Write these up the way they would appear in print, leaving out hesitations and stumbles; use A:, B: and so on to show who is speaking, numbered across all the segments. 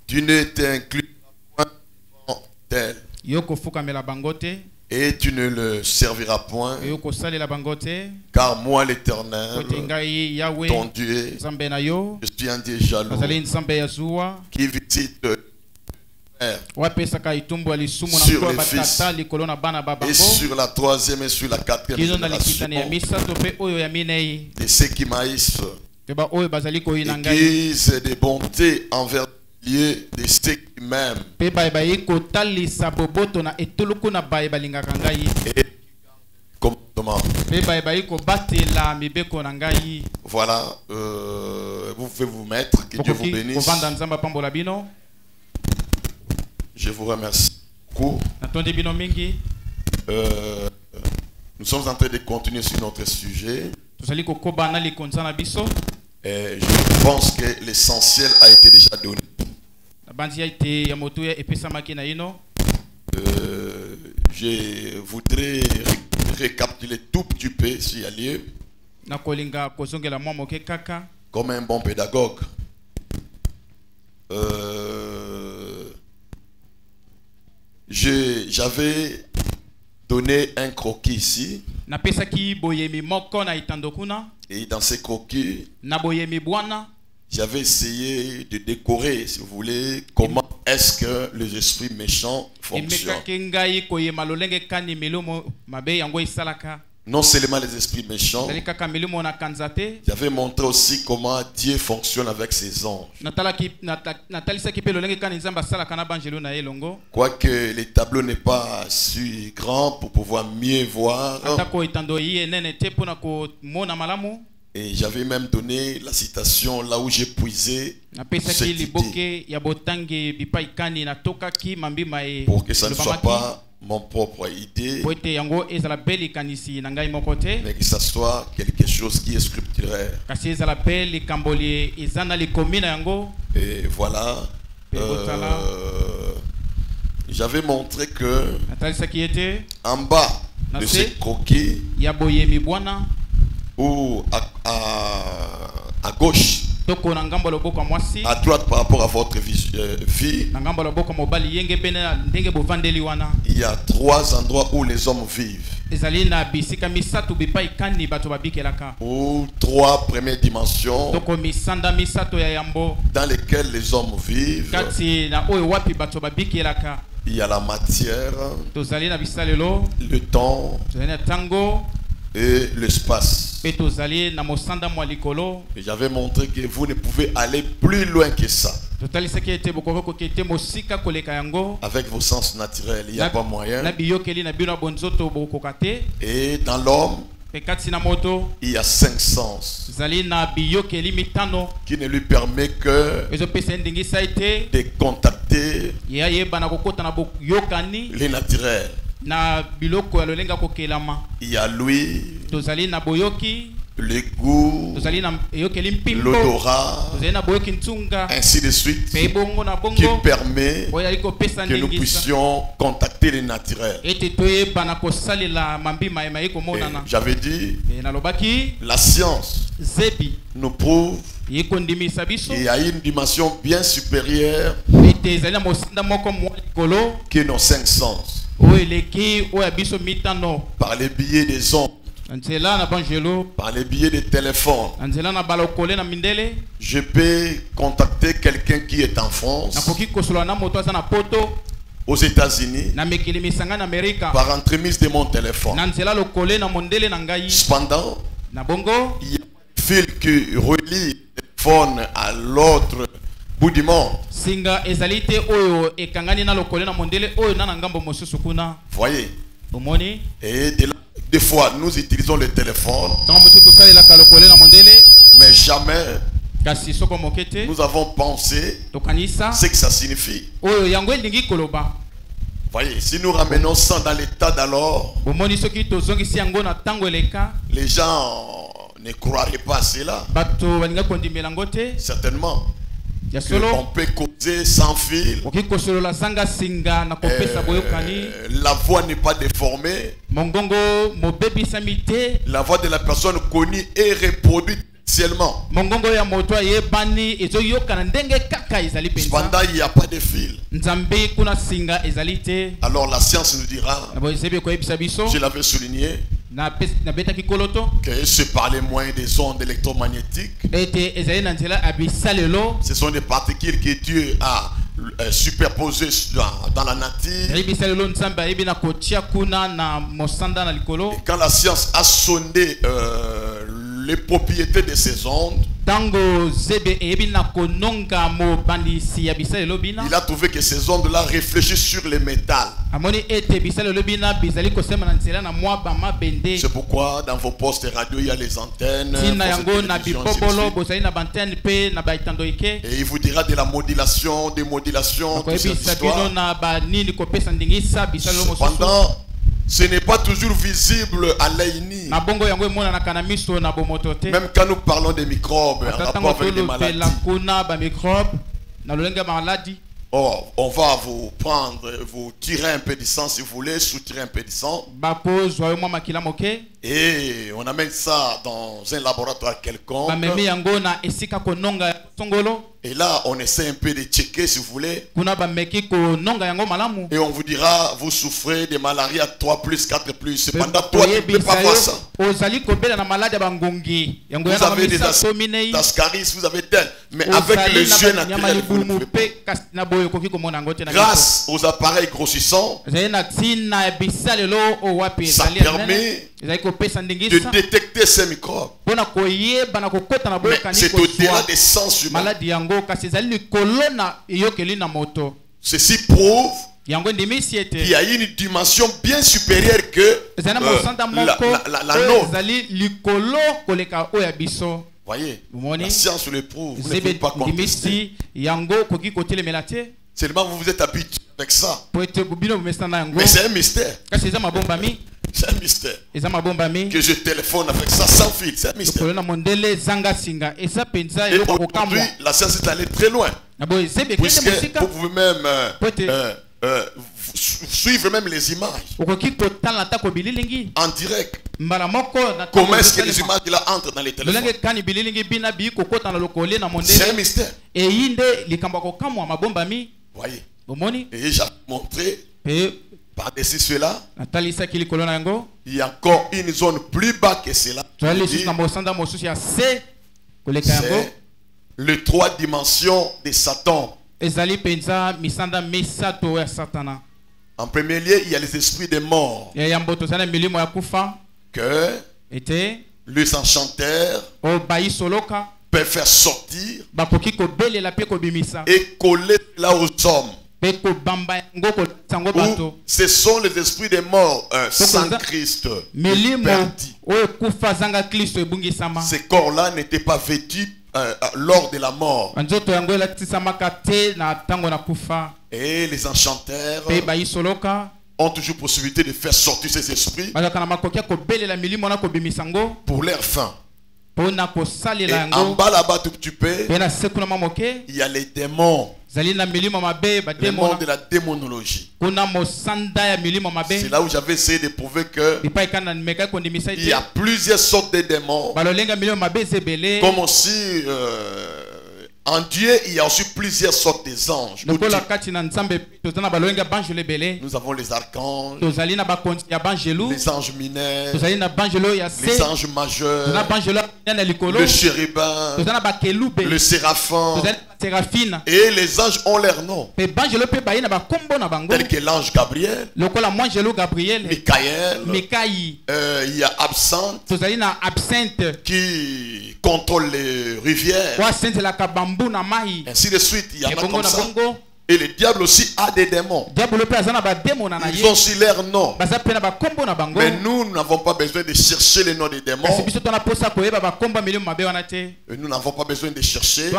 A: Tu ne t'inclus point devant tel. Et tu ne le serviras point. Car moi l'Éternel, ton Dieu, je suis un Dieu jaloux qui visite sur les fils et sur la troisième et sur la quatrième génération de ceux qui m'haïssent et qui de bonté envers de ceux qui m'aiment et commandements. Voilà, vous pouvez vous mettre, que Dieu vous bénisse. Je vous remercie beaucoup. Nous sommes en train de continuer sur notre sujet. Et je pense que l'essentiel a été déjà donné. Je voudrais récapituler tout petit peu s'il y a lieu. Comme un bon pédagogue. J'avais donné un croquis ici. Et dans ces croquis, j'avais essayé de décorer, si vous voulez, comment est-ce que les esprits méchants fonctionnent. Non seulement les esprits méchants, j'avais montré aussi comment Dieu fonctionne avec ses anges. Quoique les tableaux n'est pas si grand pour pouvoir mieux voir. Et j'avais même donné la citation là où j'ai puisé cette idée. Pour que ça ne soit pas mon propre idée, mais que ça soit quelque chose qui est scripturaire. Et voilà, j'avais montré que en bas de ce croquis, ou à gauche, à droite par rapport à votre vie, il y a 3 endroits où les hommes vivent. Ou 3 premières dimensions dans lesquelles les hommes vivent. Il y a la matière, le temps et l'espace. Et j'avais montré que vous ne pouvez aller plus loin que ça. Avec vos sens naturels, il n'y a pas moyen. Et dans l'homme, il y a 5 sens qui ne lui permet que de contacter les naturels. Il y a lui, le goût, l'odorat, ainsi de suite, qui permet que nous puissions contacter les naturels. J'avais dit, la science nous prouve qu'il y a une dimension bien supérieure que nos 5 sens. Par les billets des ondes, par les billets des téléphones, je peux contacter quelqu'un qui est en France, aux États-Unis, par entremise de mon téléphone. Cependant, il y a un fil qui relie le téléphone à l'autre bout du monde. Voyez. Et des fois nous utilisons le téléphone, mais jamais nous avons pensé ce que ça signifie. Voyez, si nous ramenons ça dans l'état d'alors, les gens ne croiraient pas à cela. Certainement. On peut causer sans fil. La voix n'est pas déformée. La voix de la personne connue est reproduite Cependant, il n'y a pas de fil. Alors la science nous dira, je l'avais souligné, que c'est par les moyens des ondes électromagnétiques. Ce sont des particules que Dieu a superposées dans la nature. Et quand la science a sondé les propriétés de ces ondes, il a trouvé que ces ondes-là réfléchissent sur les métals. C'est pourquoi dans vos postes radio, il y a les antennes. Et il vous dira de la modulation, des modulations, toute cette histoire. Cependant, ce n'est pas toujours visible à l'œil nu. Même quand nous parlons des microbes en rapport avec les maladies. Oh, on va vous prendre, vous tirer un peu de sang si vous voulez, soutirer un peu de sang. Et on amène ça dans un laboratoire quelconque. Et là, on essaie un peu de checker si vous voulez. Et on vous dira, vous souffrez de malaria 3+, 4+. Cependant, toi, tu ne peux pas voir ça. Vous avez des ascaris, vous avez tel. Mais avec les yeux naturels, vous ne pouvez pas. Grâce aux appareils grossissants, ça permet de détecter ces microbes. Mais c'est au-delà des sens humains. Ceci prouve qu'il y a une dimension bien supérieure que la nôtre. Voyez, la science le prouve. Vous ne pouvez pas contester. Seulement vous vous êtes habitué avec ça. Mais c'est un mystère. C'est un mystère. Que je téléphone avec ça sans fil. C'est un mystère. Et aujourd'hui, la science est allée très loin. Puisque vous pouvez même suivre même les images en direct. Comment est-ce que les images là entrent dans les téléphones? C'est un mystère. Voyez. Et j'ai montré par-dessus cela, il y a encore une zone plus bas que cela. C'est les 3 dimensions de Satan. En premier lieu, il y a les esprits des morts. Que les enchanteurs peuvent faire sortir et coller là aux hommes. Ce sont les esprits des morts sans Christ. Ces corps-là n'étaient pas vêtus lors de la mort. Et les enchanteurs ont toujours possibilité de faire sortir ces esprits pour leur fin. Et en bas là-bas tout petit peu, il y a les démons. Le monde de la démonologie. C'est là où j'avais essayé de prouver que il y a plusieurs sortes de démons. Comme aussi en Dieu, il y a aussi plusieurs sortes d'anges. Nous avons les archanges, les anges mineurs, les anges majeurs, le chérubin, le séraphin. Et les anges ont leur nom. Tel que l'ange Gabriel, Michael, il y a Absinthe qui contrôle les rivières. Ainsi de suite, il y en a comme ça. Et le diable aussi a des démons. Ils ont aussi leur nom. Mais nous n'avons pas besoin de chercher les noms des démons. Et nous n'avons pas besoin de chercher.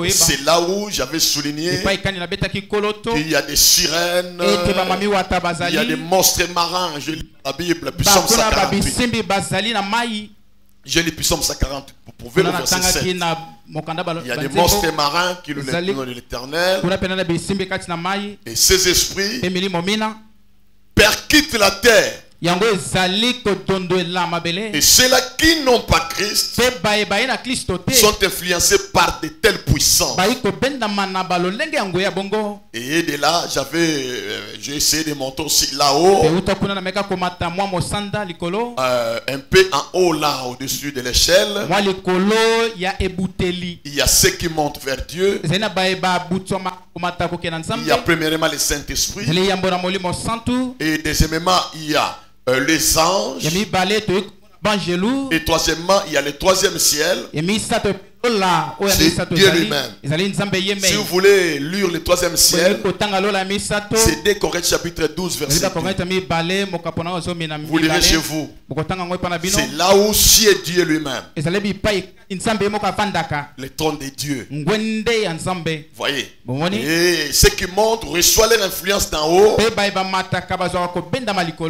A: C'est là où j'avais souligné qu'il y a des sirènes, il y a des monstres marins. Je lis la Bible, Psaume 148. Je lis Psaume 148 pour prouver le verset 7. Il y a des monstres marins qui nous les de l'Éternel. Et ces esprits percutent la terre Et ceux-là qui n'ont pas Christ sont influencés par de tels puissants. Et de là, j'ai essayé de monter aussi là-haut, un peu en haut là, au-dessus de l'échelle. Il y a ceux qui montent vers Dieu. Il y a premièrement le Saint-Esprit. Et deuxièmement, il y a les anges. Et troisièmement, il y a le troisième ciel. C'est Dieu lui-même. Si vous voulez lire le troisième ciel, c'est 2 Corinthiens chapitre 12 verset 2. Vous lirez chez vous. C'est là où c'est Dieu lui-même. Le trône de Dieu. Voyez. Et ceux qui montent reçoivent leur influence d'en haut.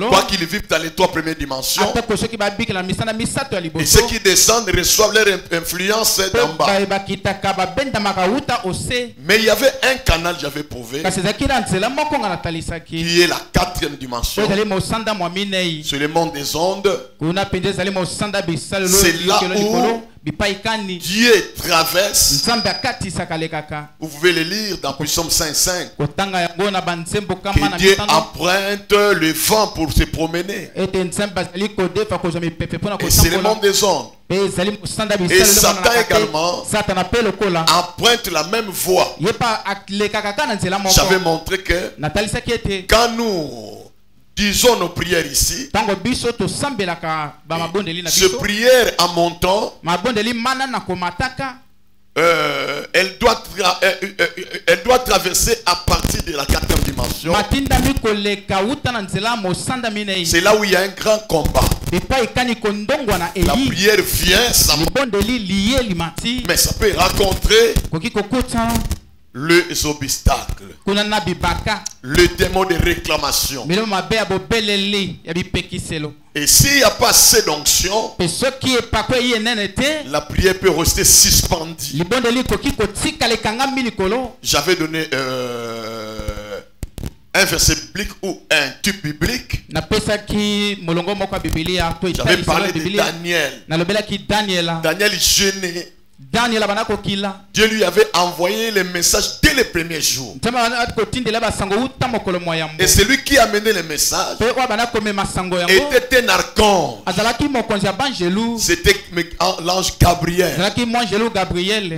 A: Quoi qu'ils vivent dans les 3 premières dimensions. Et ceux qui descendent reçoivent leur influence d'en bas. Mais il y avait un canal, j'avais prouvé, qui est la 4e dimension. C'est le monde des ondes. C'est là où Dieu traverse. Vous pouvez le lire dans Psaume 5:5. Que Dieu emprunte le vent pour se promener. Et c'est le monde des ondes. Et Satan également emprunte la même voie. J'avais montré que quand nous disons nos prières ici, ce prière en montant, elle doit traverser à partir de la 4e dimension. C'est là où il y a un grand combat. La prière vient, mais ça peut rencontrer les obstacles, le démon de réclamation. Et s'il n'y a pas assez d'onction, la prière peut rester suspendue. J'avais donné un verset biblique ou un type biblique. J'avais parlé de Daniel. Daniel gêné. Dieu lui avait envoyé les messages dès les premiers jours. Et celui qui a mené les messages était un archange. C'était l'ange Gabriel.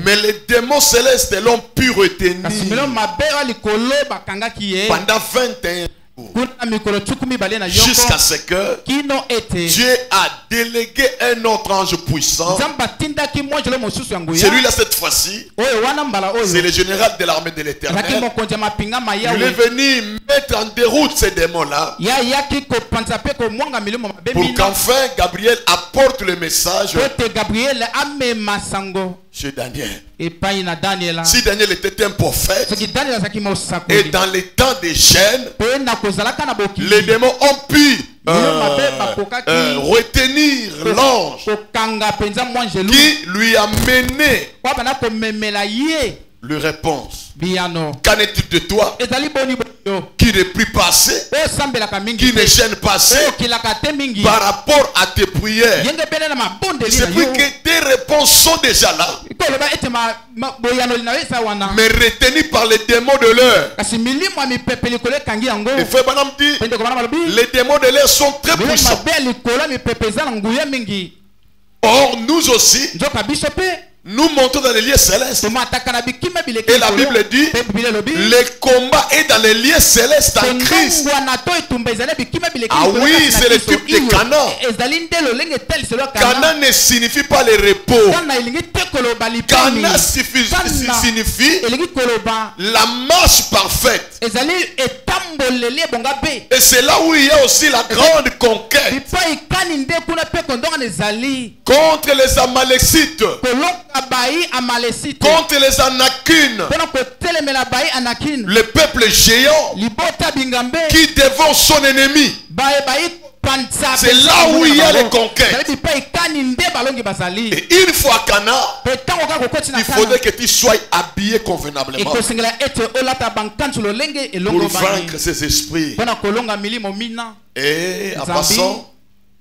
A: Mais les démons célestes l'ont pu retenir pendant 21 jours. Jusqu'à ce que Dieu a délégué un autre ange puissant. Celui-là, cette fois-ci, c'est le général de l'armée de l'Éternel. Il est venu mettre en déroute ces démons-là pour qu'enfin Gabriel apporte le message chez Daniel. Si Daniel était un prophète, et dans les temps des gênes, les démons ont pu retenir l'ange qui lui a mené le réponse. Qu'en est-il de toi qui n'est plus passé, qui ne gêne pas assez par rapport à tes prières? C'est plus que tes réponses sont déjà là, mais retenues par les démons de l'air. Et Frère Branham dit, les démons de l'air sont très puissants. Or, nous aussi, nous montons dans les lieux célestes. Et la Bible dit, le combat est dans les lieux célestes en Christ. Ah oui, c'est le type de Canaan. Canaan ne signifie pas le repos. Canaan signifie la marche parfaite. Et c'est là où il y a aussi la grande conquête contre les Amalécites, contre les Anakim, le peuple géant qui devant son ennemi C'est là où il y a les conquêtes. Et une fois à Cana, il faudrait que tu sois habillé convenablement pour vaincre ces esprits. Et en passant,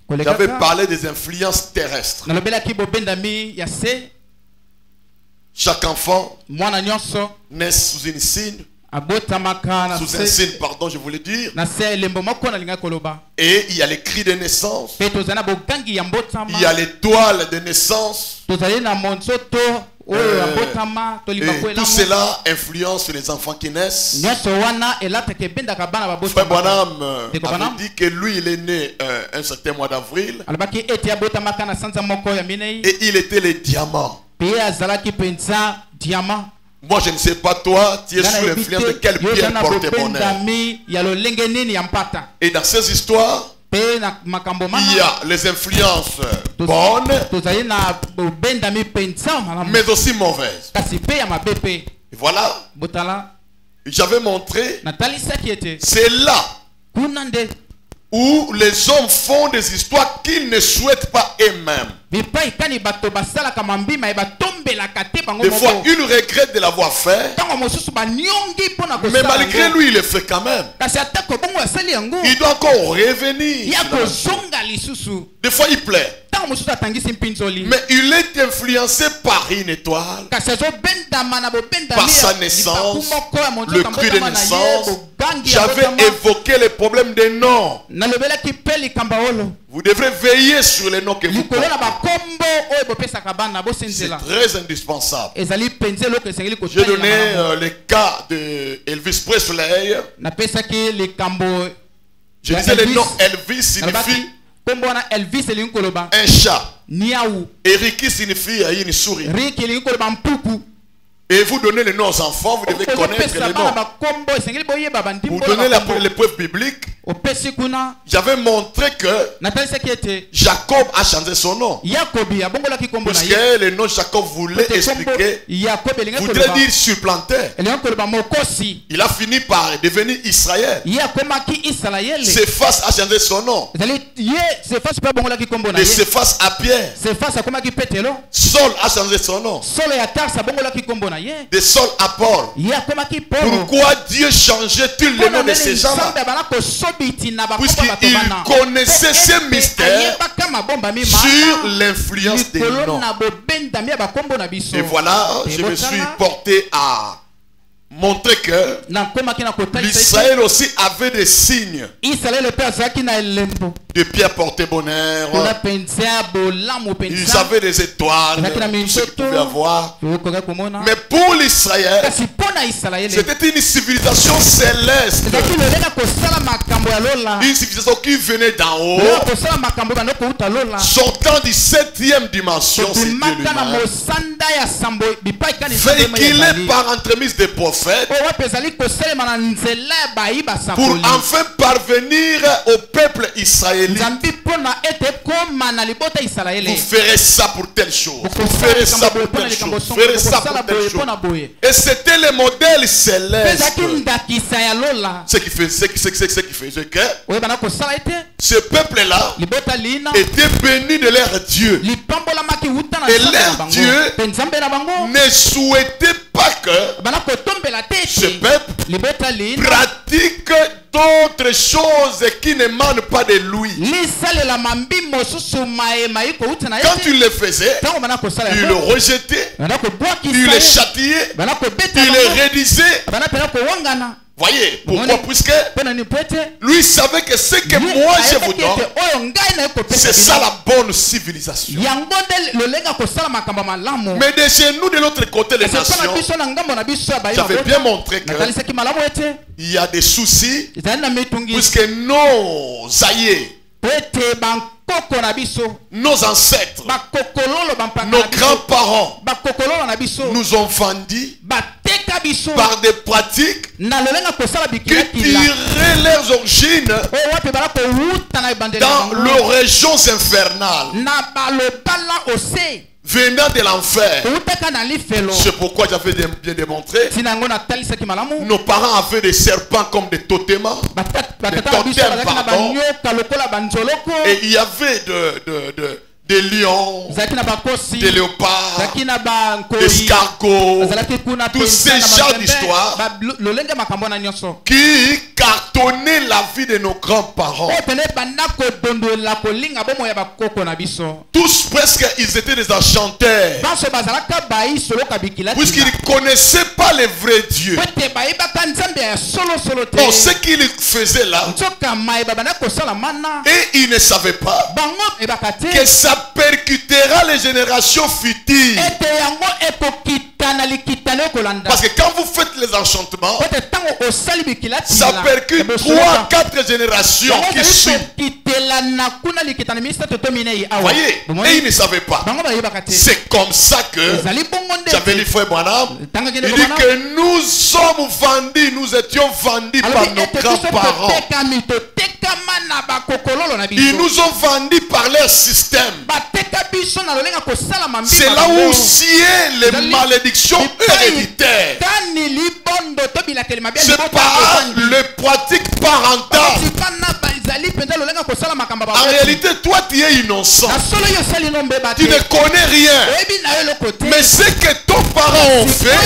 A: j'avais parlé des influences terrestres. Chaque enfant naît sous une signe. Sous un signe, pardon, je voulais dire. Et il y a les cris de naissance. Il y a l'étoile de naissance. Et tout cela influence sur les enfants qui naissent. Frère Branham avait dit que lui, il est né un certain mois d'avril. Et il était le diamant. Moi, je ne sais pas toi, tu es sous l'influence de quel pierre porte-bonheur. Et dans ces histoires, il y a les influences bonnes, mais aussi mauvaises. Et voilà, j'avais montré, c'est là où les hommes font des histoires qu'ils ne souhaitent pas eux-mêmes. Des fois, il regrette de l'avoir fait, mais malgré lui, il le fait quand même. Il doit encore revenir. Des fois, il plaît. Mais il est influencé par une étoile, par sa naissance, le cri de naissance. J'avais évoqué les problèmes des noms. Vous devrez veiller sur les noms que vous portez. C'est très indispensable. J'ai donné le cas de Elvis Presley. Je disais le nom Elvis signifie un chat. Et Ricky signifie une souris. Et vous donnez les noms aux enfants, vous devez connaître les noms. Vous donnez les preuves bibliques. J'avais montré que Jacob a changé son nom. Parce que le nom Jacob voulait expliquer, voudrait dire supplanter. Il a fini par devenir Israël. Séphas a changé son nom. De Séphas à Pierre. Saul a changé son nom. De Saul à Paul. Pourquoi Dieu changeait-il le nom de ces gens-là? Puisqu'il connaissait ces mystères sur l'influence des noms. Et voilà, je me suis porté à montrer que l'Israël aussi avait des signes de pierre porte-bonheur. Ils avaient des étoiles, tout ce qu'ils pouvaient avoir. Mais pour l'Israël, c'était une civilisation céleste. Une civilisation qui venait d'en haut, sortant du 7e dimension, c'est Dieu lui-même, véhiculé par entremise des prophètes, pour enfin parvenir au peuple israélite. Vous ferez ça pour telle chose, vous ferez ça pour telle chose, vous ferez ça pour telle chose. Et c'était le modèle céleste. Ce qui faisait que ce peuple-là était béni de leur Dieu. Et leur Dieu ne souhaitait pas que ce peuple pratique d'autres choses qui n'émanent pas de lui. Quand il le faisait, il le rejetait, il le châtiait, il le réduisait. Voyez, pourquoi? Puisque lui savait que ce que moi je vous donne, c'est ça la bonne civilisation. Mais de chez nous, de l'autre côté des nations, j'avais bien montré que il y a des soucis, puisque nos aïeux, nos ancêtres, nos grands-parents nous ont vendus par des pratiques qui tiraient leurs origines dans leurs régions infernales, venant de l'enfer. C'est pourquoi j'avais bien démontré. Nos parents avaient des serpents comme des totems. Des totems, pardon. Et il y avait des lions, des léopards, des escargots, tous ces genres d'histoires qui cartonnaient la vie de nos grands-parents. Tous presque, ils étaient des enchanteurs. Puisqu'ils ne connaissaient pas le vrai Dieu. Bon, ce qu'ils faisaient là, et ils ne savaient pas que ça percutera les générations futures. Parce que quand vous faites les enchantements, ça percute 3-4 générations qui suivent. Voyez, et ils ne savaient pas. C'est comme ça que j'avais lu frère Branham. Il dit que nous sommes vendus, nous étions vendus par nos grands-parents. Ils nous ont vendus par leur système. C'est là où sied les malédictions héréditaires. C'est par le pratique parental. En réalité, toi tu es innocent. Tu ne connais rien. Mais ce que ton parent ont fait,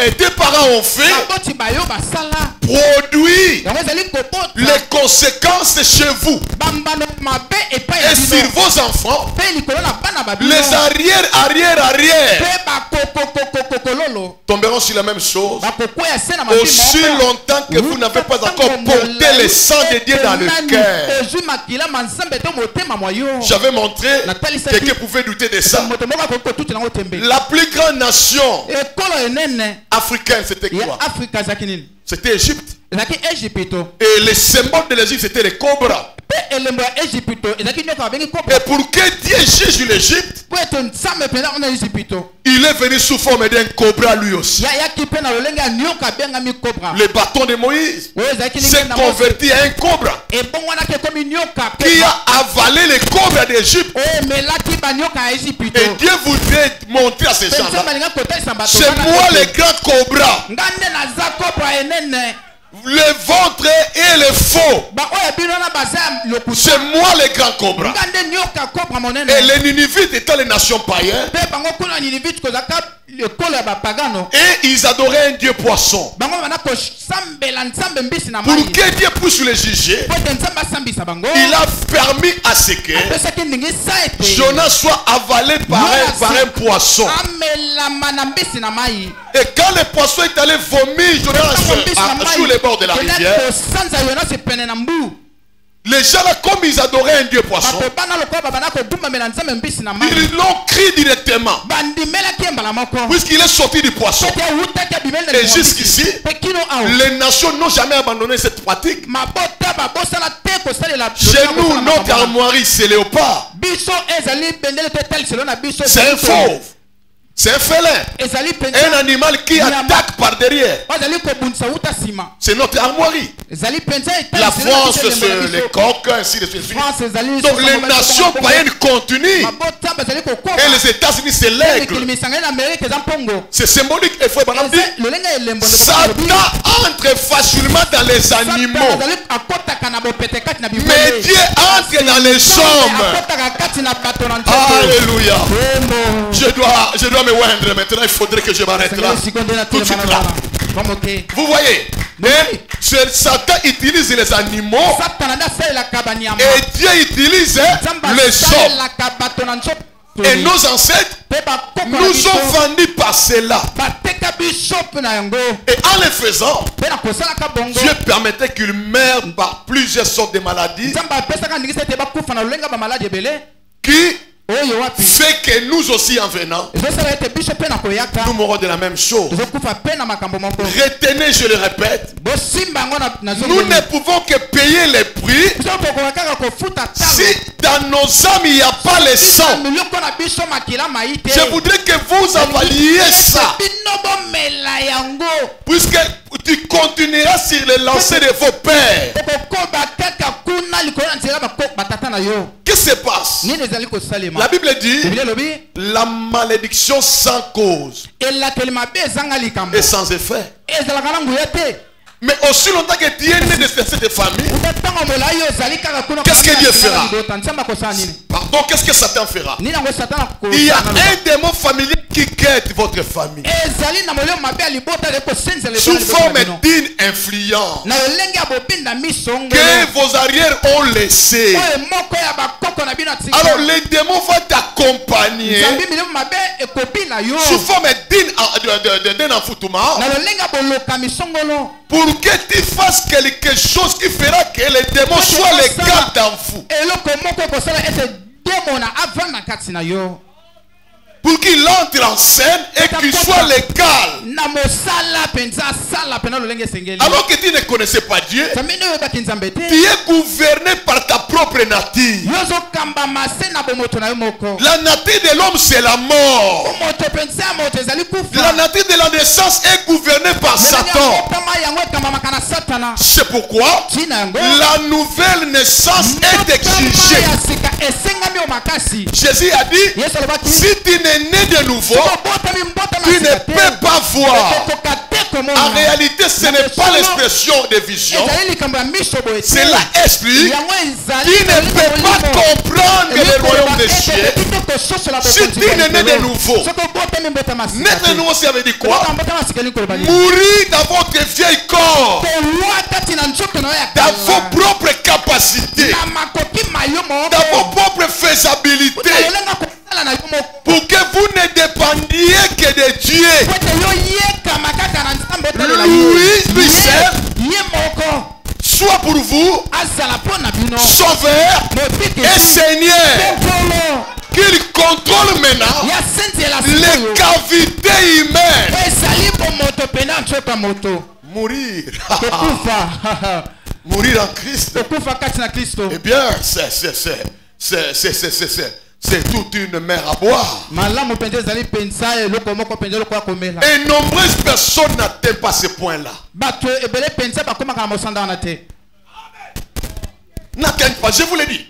A: et tes parents ont fait, produit les conséquences chez vous et sur vos enfants, les arrière tomberont sur la même chose aussi longtemps que vous n'avez pas encore porté le sang de Dieu dans le cœur. J'avais montré que quelqu'un pouvait douter de ça. La plus grande nation africaine, c'était quoi? C'était Égypte. Et le symbole de l'Égypte, c'était les cobras. Et pour que Dieu juge l'Égypte, il est venu sous forme d'un cobra lui aussi. Le bâton de Moïse s'est converti à un cobra qui a avalé les cobras d'Égypte. Et Dieu voudrait montrer à ces gens-là, c'est moi le grand cobra. Le ventre et le faux. C'est moi le grand cobra. Et les Ninivites étaient les nations païennes. Et ils adoraient un dieu poisson. Pour que Dieu puisse les juger, il a permis à ce que Jonas soit avalé par un poisson. Et quand le poisson est allé vomir Jonas sur les bords de la rivière, les gens là, comme ils adoraient un dieu poisson, ils l'ont crié directement, puisqu'il est sorti du poisson. Et jusqu'ici, les nations n'ont jamais abandonné cette pratique. Chez nous, notre armoirie, c'est léopard. C'est un fauve. C'est un félin. Un animal qui attaque par derrière. C'est notre armoirie. La France, c'est les coqs, ainsi de suite. Donc les nations païennes continuent. Et les États-Unis, c'est l'aigle. C'est symbolique. Et frère Branham dit, Satan entre facilement dans les animaux, mais Dieu entre dans les hommes. Alléluia. Je dois me oindre maintenant. Il faudrait que je m'arrête là. Tout de suite là. Vous voyez, Satan utilise les animaux et Dieu utilise les hommes. Et nos ancêtres nous ont vendus par cela. Et en le faisant, Dieu permettait qu'ils meurent par plusieurs sortes de maladies qui fait que nous aussi en venant, nous mourrons de la même chose. Retenez, je le répète, nous ne pouvons que payer les prix si dans nos âmes il n'y a pas le sang. Je voudrais que vous avaliez ça, puisque tu continueras sur le lancer de vos pères. Qu'est-ce qui se passe? La Bible dit la malédiction sans cause et sans effet. Mais aussi longtemps que tu es né de cette famille, qu'est-ce que Dieu fera? Pardon, qu'est-ce que Satan fera? Il y a un démon familier qui guette votre famille sous forme d'une influence que vos arrières ont laissé. Alors les démons vont t'accompagner sous forme d'un enfoutement pour que tu fasses quelque chose qui fera que les démons soient les gars dans vous. Pour qu'il entre en scène et qu'il soit légal. Alors que tu ne connaissais pas Dieu, tu es gouverné par ta propre nature. La nature de l'homme, c'est la mort. La nature de la naissance est gouvernée par Satan. C'est pourquoi la nouvelle naissance est exigée. Jésus a dit, si tu n'es né de nouveau, tu ne peux pas voir. En réalité, ce n'est pas l'expression de vision. Cela explique qu'il ne peut pas comprendre le royaume des cieux. Si tu es né de nouveau, naître de nouveau, ça veut dire quoi? Mourir dans votre vieil corps, dans vos propres capacités, dans vos propres faisabilités, pour que vous ne dépendiez que de Dieu. Lui seul soit pour vous Sauveur et Seigneur, qu'il contrôle maintenant les cavités humaines. Mourir. Mourir en Christ. Eh bien, c'est toute une mer à boire. Et nombreuses personnes n'atteignent pas ce point-là. N'atteignent pas, je vous l'ai dit.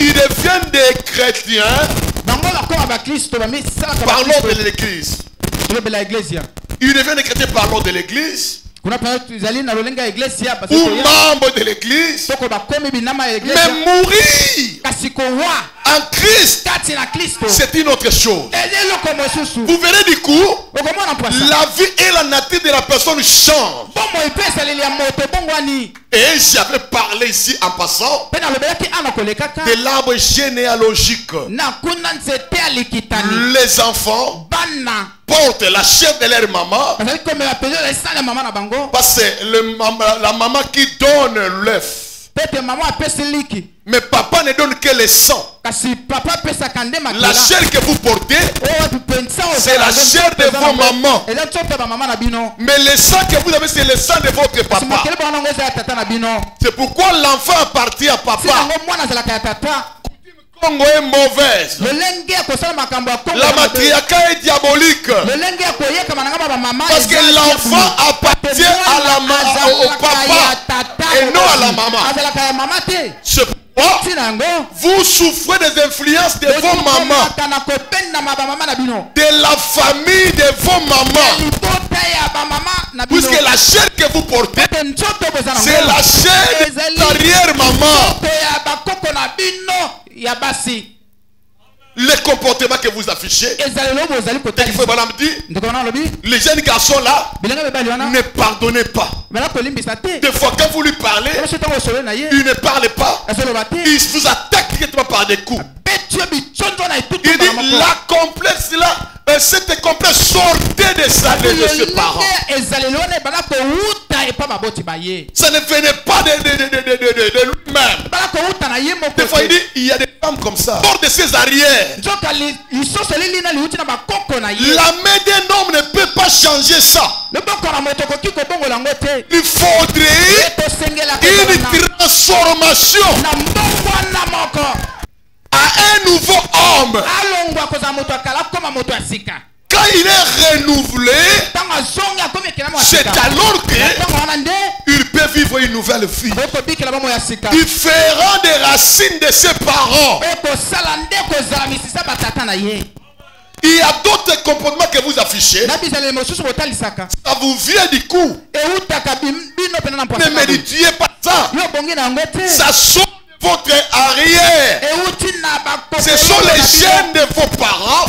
A: Ils deviennent des chrétiens par l'ordre de l'église. Ils deviennent des chrétiens par l'ordre de l'église. Ou membre de l'église. Mais mourir en Christ, c'est une autre chose. Vous verrez du coup, la vie et la nature de la personne changent. Et j'avais parlé ici en passant de l'arbre généalogique. Les enfants portent la chair de leur maman, parce que la maman qui donne l'œuf. Mais papa ne donne que le sang. La chair que vous portez, c'est la chair de vos mamans. Mais le sang que vous avez, c'est le sang de votre papa. C'est pourquoi l'enfant appartient à papa. Congo est mauvaise. La matriarcat est diabolique. Parce que l'enfant appartient à la maman, au papa et non à la maman. C'est pourquoi vous souffrez des influences de vos mamans, de la famille de vos mamans. Puisque la chair que vous portez, c'est la chair de l'arrière-maman. Les comportements que vous affichez, les jeunes garçons là, ne pardonnez pas. Des fois quand vous lui parlez, il ne parle pas, il vous attaque directement par des coups. Il dit la complexe là, cette complexe sortait de ses parents. Ça ne venait pas de lui-même. Des fois il dit, il y a des femmes comme ça, hors de ses arrières. La main d'un homme ne peut pas changer ça. Il faudrait une transformation à un nouveau homme. quand il est renouvelé, c'est alors qu'il peut vivre une nouvelle vie. Différent des racines de ses parents. Il y a d'autres comportements que vous affichez. Ça vous vient du coup. Ne méditiez pas ça. Ça sort de votre arrière. Ce sont les gènes de vos parents.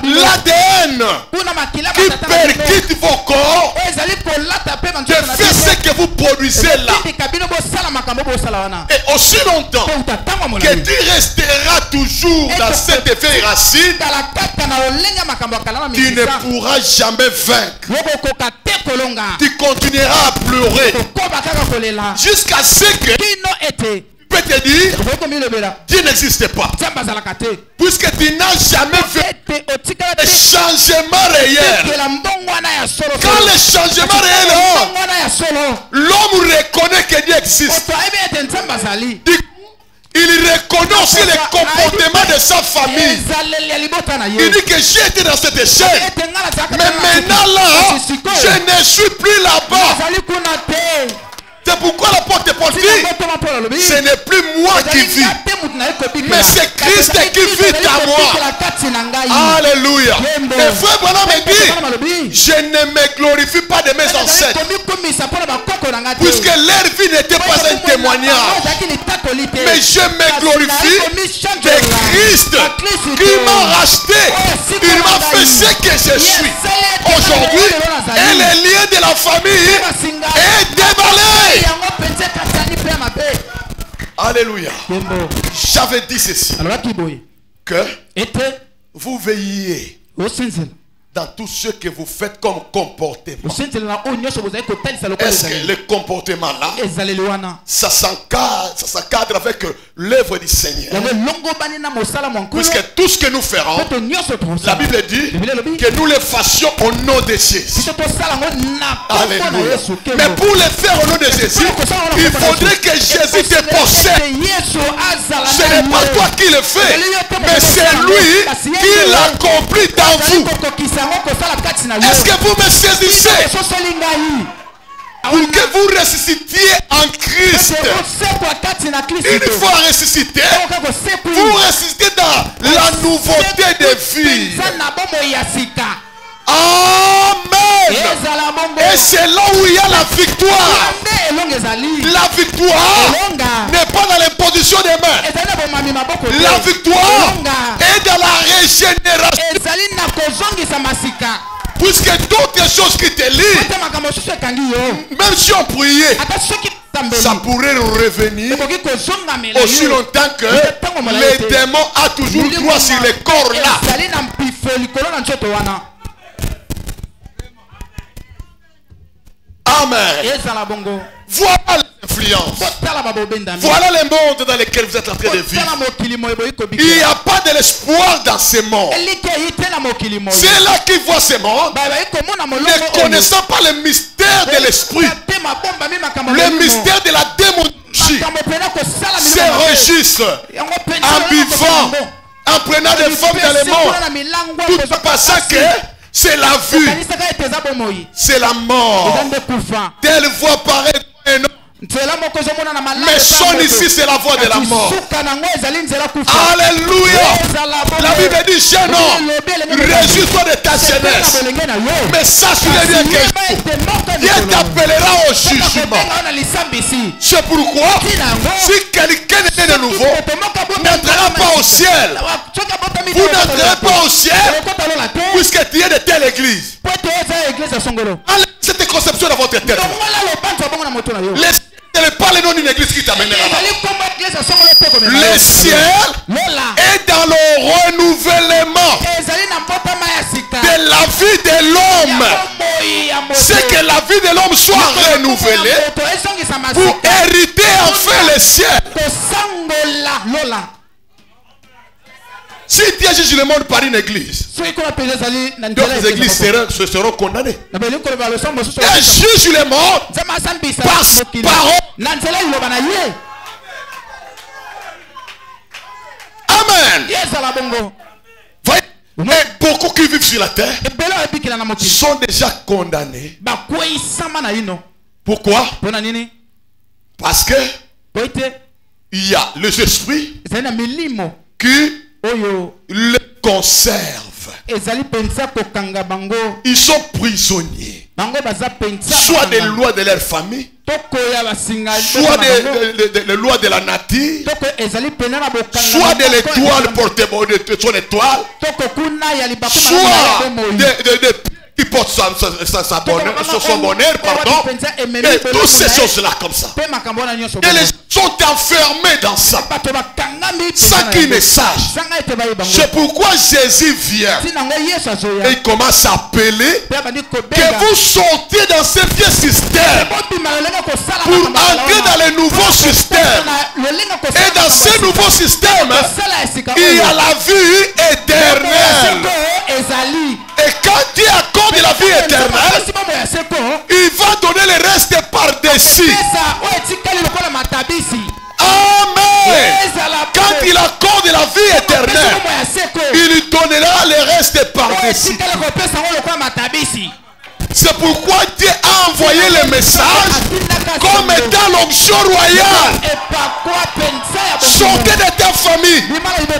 A: L'ADN qui percute vos corps. De faire ce que vous produisez là. Et aussi longtemps que tu resteras toujours dans cette vieille racine, tu ne pourras jamais vaincre. Tu continueras à pleurer jusqu'à ce que tu peux te dire Dieu n'existe pas, puisque tu n'as jamais fait de changement réel. Quand le changement réel est, l'homme reconnaît que Dieu existe. Il reconnaît aussi les comportements de sa famille. Il dit que j'ai été dans cette échelle, mais maintenant là, je ne suis plus là-bas. C'est pourquoi la porte est portée. Ce n'est plus moi qui vis, mais c'est Christ qui vit à moi. Alléluia. Et frère Branham me dit, je ne me glorifie pas de mes ancêtres, puisque leur vie n'était pas un témoignage, mais je me glorifie de Christ qui m'a racheté. Il m'a fait ce que je suis aujourd'hui, et le lien de la famille est déballé. Alléluia. J'avais dit ceci, que vous veillez dans tout ce que vous faites comme comportement. Est-ce que le comportement là, ça s'encadre avec l'œuvre du Seigneur? Puisque tout ce que nous ferons, la Bible dit que nous le fassions au nom de Jésus. Alléluia. Mais pour le faire au nom de Jésus, il faudrait que Jésus te possède. Ce n'est pas toi qui le fais, mais c'est lui qui l'accomplit dans vous. Est-ce que vous me saisissez? Pour que vous ressuscitiez en Christ. Une fois ressuscité, vous ressuscitez dans la nouveauté de vie. Amen. Et c'est là où il y a la victoire. La victoire n'est pas dans l'imposition des mains. La victoire est dans la régénération. Puisque d'autres choses qui te lient, même si on priait, ça pourrait revenir aussi longtemps que les démons a toujours droit sur les corps là. Amen. Voilà l'influence. Voilà le monde dans lequel vous êtes en train de vivre. Il n'y a pas de l'espoir dans ce monde. C'est là qu'ils voient ce monde, ne connaissant pas le mystère de l'esprit, le mystère de la démonologie, ces registres en vivant, en prenant des femmes dans le monde, tout en passant que c'est la vue, c'est la mort. Telle voix paraît un homme, mais son ici c'est la voix de la mort. Alléluia. La Bible dit, jeune homme, réjouis-toi de ta jeunesse, mais sache bien que Dieu t'appellera au jugement. C'est pourquoi si quelqu'un est de nouveau, n'entrera pas au ciel. Vous n'entrez pas au ciel puisque tu es de telle église. Allez, cette conception dans votre tête. Ce n'est pas le nom d'une église qui t'amènera là. Le ciel est dans le renouvellement de la vie de l'homme. C'est que la vie de l'homme soit renouvelée pour hériter enfin le ciel. Si Dieu juge le monde par une église, d'autres églises seront condamnées. Et juge le monde par sa parole. Amen. Voyez, Et beaucoup qui vivent sur la terre sont déjà condamnés. Pourquoi? Parce que il y a les esprits qui les conservent. Ils sont prisonniers. Soit des lois de leur famille, soit des lois de la nature, soit de l'étoile portée de son étoile, soit des qui portent son bonheur, pardon, et toutes ces choses-là comme ça. Et les gens sont enfermés dans ça, sans qu'ils ne sachent. C'est pourquoi Jésus vient et il commence à appeler que vous sortiez dans ce vieux système pour entrer dans les nouveaux systèmes. Et dans ce nouveau système, il y a la vie éternelle. Et quand Dieu accorde la vie éternelle, il va donner le reste par-dessus. Amen. Quand il accorde la vie éternelle, il donnera le reste par-dessus. C'est pourquoi Dieu a envoyé le message comme étant l'onction royale. Sortez de ta famille,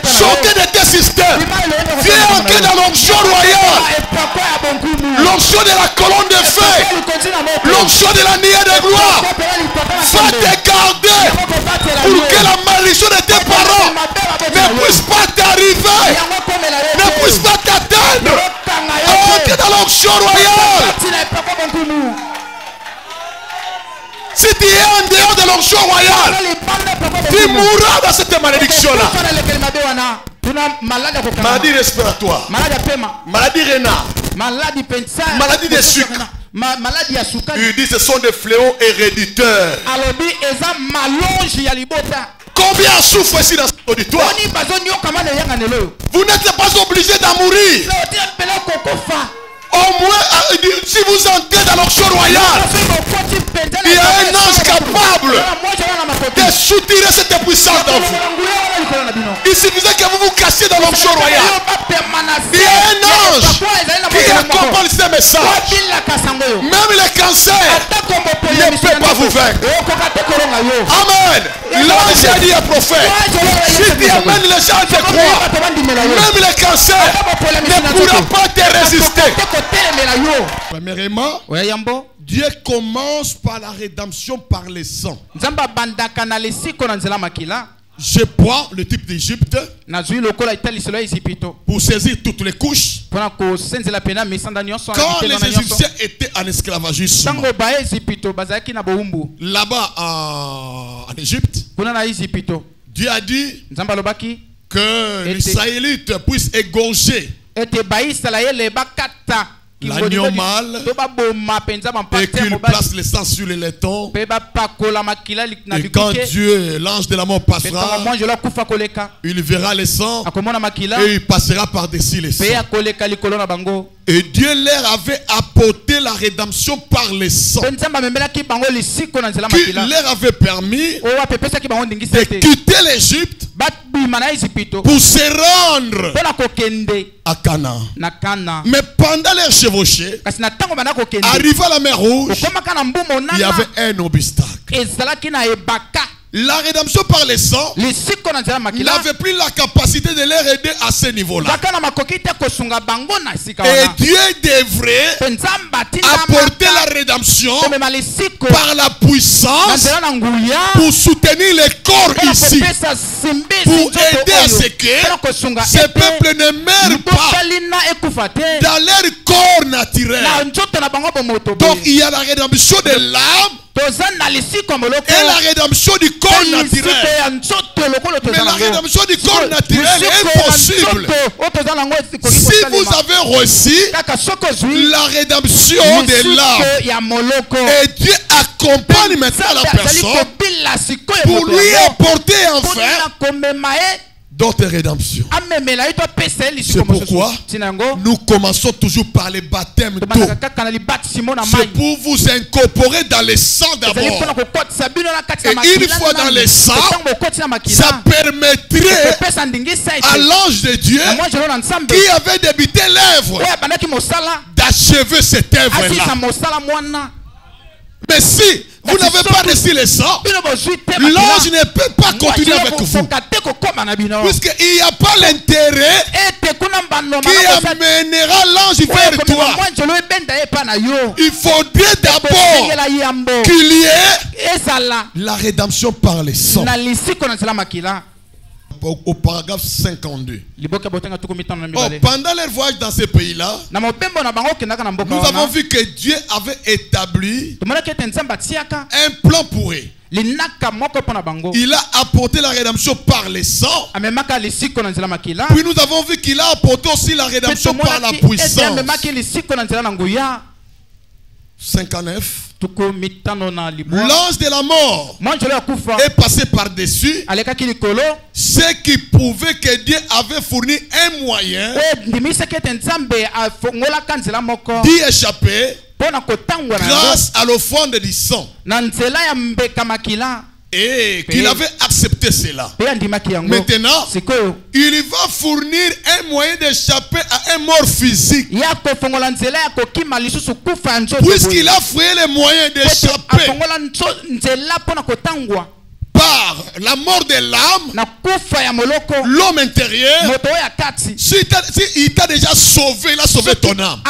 A: sortez de tes systèmes, viens entrer dans l'onction royale, l'onction de la colonne de feu, l'onction de la nuée de gloire. Va te garder pour que la malédiction de tes parents ne puisse pas t'arriver, ne puisse pas t'atteindre. Entrez dans l'onction royale. Si tu es en dehors de l'onction royale, tu mourras dans cette malédiction-là. Maladie respiratoire, maladie rénale, maladie de sucre. Il dit que ce sont des fléaux héréditaires. Combien souffrent ici dans cet auditoire? Vous n'êtes pas obligé d'en mourir. Au moins, si vous entrez dans l'onction royale, il y a un ange capable de soutirer cette puissance dans vous. Il suffisait que vous vous cachiez dans l'onction royale. Il y a un ange qui accompagne ces messages. Même le cancer ne peut pas vous vaincre. Amen. L'ange a dit à prophète, si tu amènes les gens à te croire, même le cancer ne pourra pas te résister. Premièrement, Dieu commence par la rédemption par le sang. Je prends le type d'Égypte pour saisir toutes les couches. Quand les Égyptiens étaient en esclavagisme, là-bas en Égypte, Dieu a dit que les Israélites puissent égorger l'agneau mâle et qu'il place le sang sur les laitons. Et quand Dieu, l'ange de la mort, passera, il verra le sang et il passera par-dessus les sang. Et Dieu leur avait apporté la rédemption par le sang, qui leur avait permis de quitter l'Égypte pour se rendre à Canaan. Mais pendant leur chevauchée, arrivé à la mer Rouge, il y avait un obstacle. La rédemption par le sang n'avait plus la capacité de les aider à ce niveau-là. Et Dieu devrait apporter la rédemption par la puissance pour soutenir les corps ici, pour aider à ce que ces peuples ne meurent pas dans leur corps naturel. Donc il y a la rédemption de l'âme et la rédemption du corps naturel. Mais la rédemption du corps naturel est possible si vous avez reçu la rédemption de l'âme. Et Dieu accompagne maintenant la personne pour lui apporter enfin d'autres rédemptions. C'est pourquoi nous commençons toujours par les baptêmes d'eau. C'est pour vous incorporer dans le sang d'abord. Et une fois dans le sang, ça permettrait à l'ange de Dieu qui avait débuté l'œuvre d'achever cette œuvre-là. Mais si vous n'avez pas reçu le sang, l'ange ne peut pas continuer avec vous. Puisqu'il n'y a pas l'intérêt qui amènera l'ange vers toi. Il faudrait d'abord qu'il y ait la rédemption par le sang. Au paragraphe 52. Pendant leur voyage dans ce pays-là, nous avons vu que Dieu avait établi un plan pour eux. Il a apporté la rédemption par le sang. Puis nous avons vu qu'il a apporté aussi la rédemption par la puissance. 59. L'ange de la mort est passé par-dessus, ce qui prouvait que Dieu avait fourni un moyen d'y échapper grâce à l'offrande du sang. Et qu'il avait accepté cela. Maintenant, il va fournir un moyen d'échapper à un mort physique. Puisqu'il a fourni le moyen d'échapper par la mort de l'âme, l'homme intérieur, s'il t'a déjà sauvé, il a sauvé ton âme.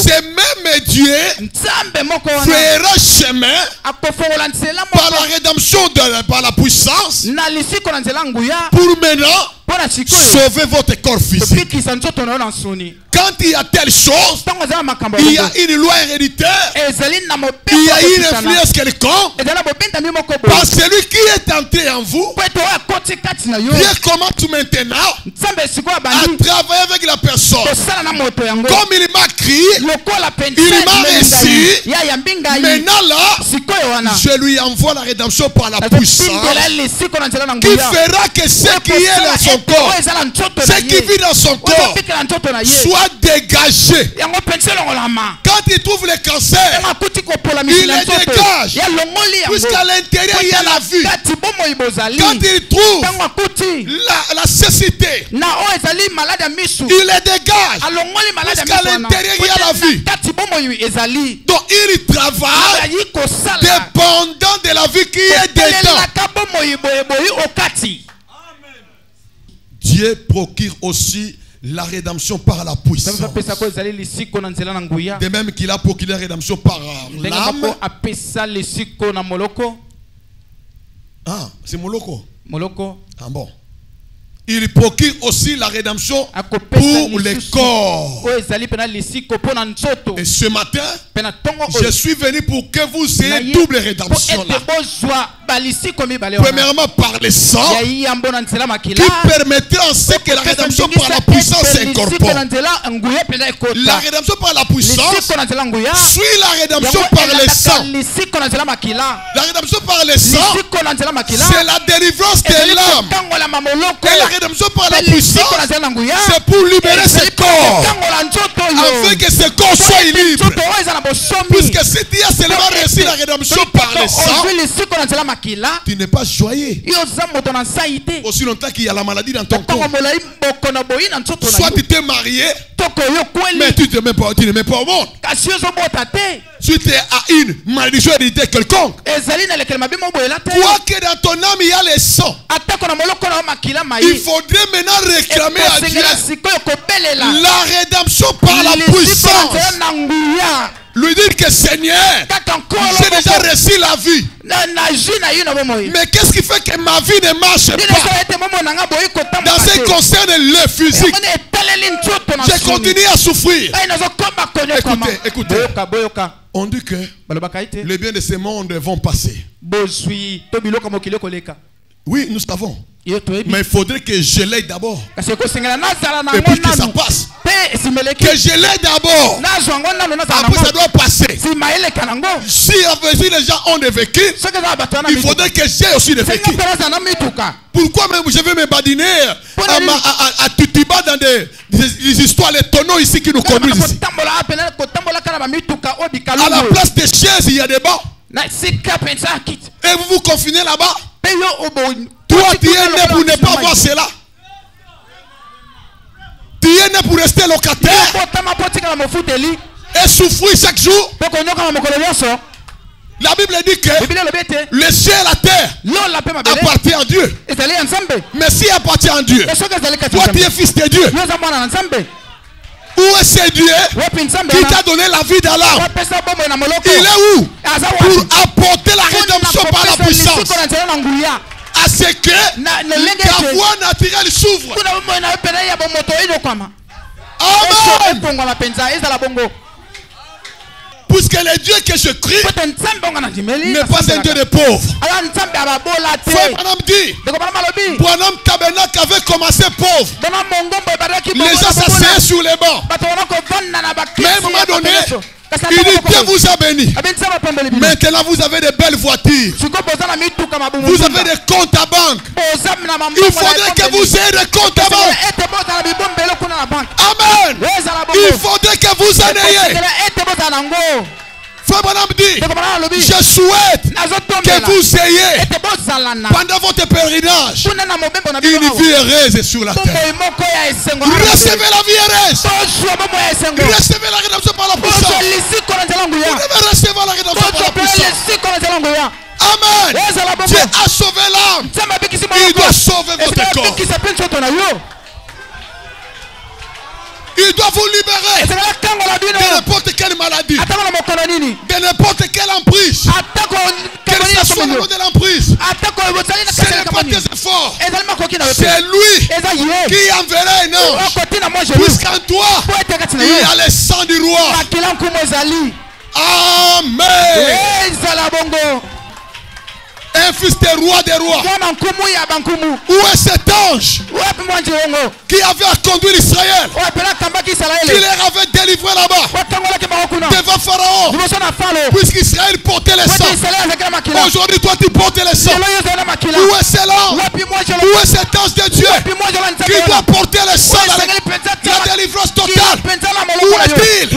A: C'est même Dieu fera chemin par la rédemption, par la puissance, pour maintenant sauver votre corps physique. Quand il y a telle chose, il y a une loi héréditaire, il y a une influence quelconque, par celui qui est entré en vous, Dieu commence maintenant à travailler avec la personne. Comme il m'a crié, il m'a réussi. Maintenant là, je lui envoie la rédemption par la puissance qui fera que ce qui est dans son corps, ce qui vit dans son corps, soit dégagé. Quand il trouve le cancer, il le dégage. Puisqu'à l'intérieur il y a la vie. Quand il trouve la cécité, il le dégage. Puisqu'à l'intérieur il y a la vie. Donc il travaille dépendant de la vie qui est dedans. Dieu procure aussi la rédemption par la puissance. De même qu'il a procuré la rédemption par l'âme. Ah, c'est Moloko. Ah bon. Il procure aussi la rédemption pour les corps. Et ce matin, je suis venu pour que vous ayez double rédemption là. Premièrement par le sang qui permettra ainsi que la rédemption par la puissance s'incorpore. La rédemption par la puissance suit la rédemption par le sang. La rédemption par le sang, c'est la délivrance de l'âme. Et la rédemption par la puissance, c'est pour libérer ce corps, afin que ce corps soit libre. Puisque si tu as seulement reçu la rédemption par le sang, tu n'es pas joyeux. Aussi longtemps qu'il y a la maladie dans ton corps. Soit tu t'es marié, mais tu ne mets pas au monde. Si tu es à une malédiction héréditaire quelconque, quoi que dans ton âme il y a le sang, il faudrait maintenant réclamer à Dieu la rédemption par la puissance. Lui dire que Seigneur, j'ai déjà reçu la vie. Mais qu'est-ce qui fait que ma vie ne marche pas? Dans ce qui concerne le physique, je continue à souffrir. Écoutez. On dit que les biens de ce monde vont passer.
B: Oui, nous savons. Mais il faudrait que je l'aide d'abord. Et puis que ça passe. Que je l'aide d'abord. Après ça doit passer. Si les gens ont des véhicules, il faudrait que j'ai aussi des véhicules. Pourquoi même je vais me badiner à Tutiba dans des histoires, les tonneaux ici qui nous conduisent ici. À la place des chaises, il y a des bancs. Et vous vous confinez là-bas. Toi, tu es né pour ne pas voir cela. Tu es né pour rester locataire et souffrir chaque jour. La Bible dit que le ciel et la terre appartiennent à Dieu. Mais s'il appartient à Dieu, toi tu es fils de Dieu. Où est ce Dieu qui t'a donné la vie dans l'âme? Il est où? Pour apporter la rédemption par la puissance. À ce que la voie naturelle s'ouvre. Amen. Puisque le Dieu que je crie n'est pas un Dieu de pauvres. Frère Branham dit, Branham Tabernacle avait commencé pauvre. Les gens s'asseyaient sur les bancs. Mais à un moment donné, il dit, Dieu vous a béni. Maintenant vous avez de belles voitures. Vous avez des comptes à banque. Il faudrait que vous ayez des comptes à banque. Amen. Il faudrait que vous en ayez. Frère Branham dit, je souhaite que vous ayez pendant votre pèlerinage une vie heureuse sur la terre. Recevez la vie heureuse. Recevez la rédemption par la puissance. Vous devez recevoir la rédemption par la puissance. Amen. Dieu a sauvé l'âme. Il doit sauver votre corps. Il doit vous libérer de n'importe quelle maladie, de n'importe quelle emprise. Quel que soit le nom de l'emprise, ce n'est pas tes efforts. C'est lui qui enverra un ange. Puisqu'en toi, il y a le sang du roi. Amen. Un fils des rois des rois. Où est cet ange qui avait conduit Israël, qui leur avait délivré là-bas devant Pharaon, puisqu'Israël portait le sang? Aujourd'hui toi tu portes le sang. Où est cet ange? Où est cet ange de Dieu qui doit porter le sang, la délivrance totale? Où est-il?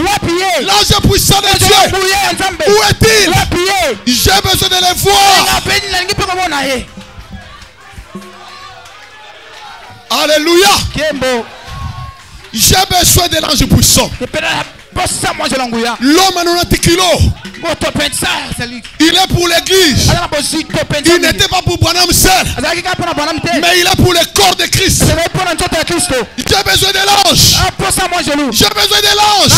B: L'ange puissant de Dieu, où est-il? J'ai besoin de le voir. Alléluia. J'ai besoin de l'ange puissant. L'homme à 90 kilos, il est pour l'église. Il n'était pas pour Branham seul, mais il est pour le corps de Christ. J'ai besoin de l'ange. J'ai besoin de l'ange.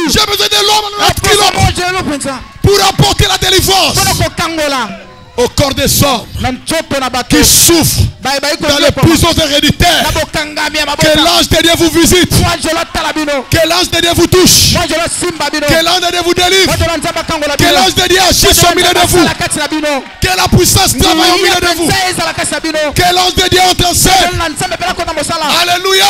B: J'ai besoin de l'homme à 90 kilos pour apporter la délivrance au corps des hommes qui souffrent dans les prisons héréditaires. Que l'ange de Dieu vous visite. Que l'ange de Dieu vous touche. Que l'ange de Dieu vous délivre. Que l'ange de Dieu agisse au milieu de vous. Que la puissance travaille au milieu de vous. Que l'ange de Dieu entre en scène. Alléluia.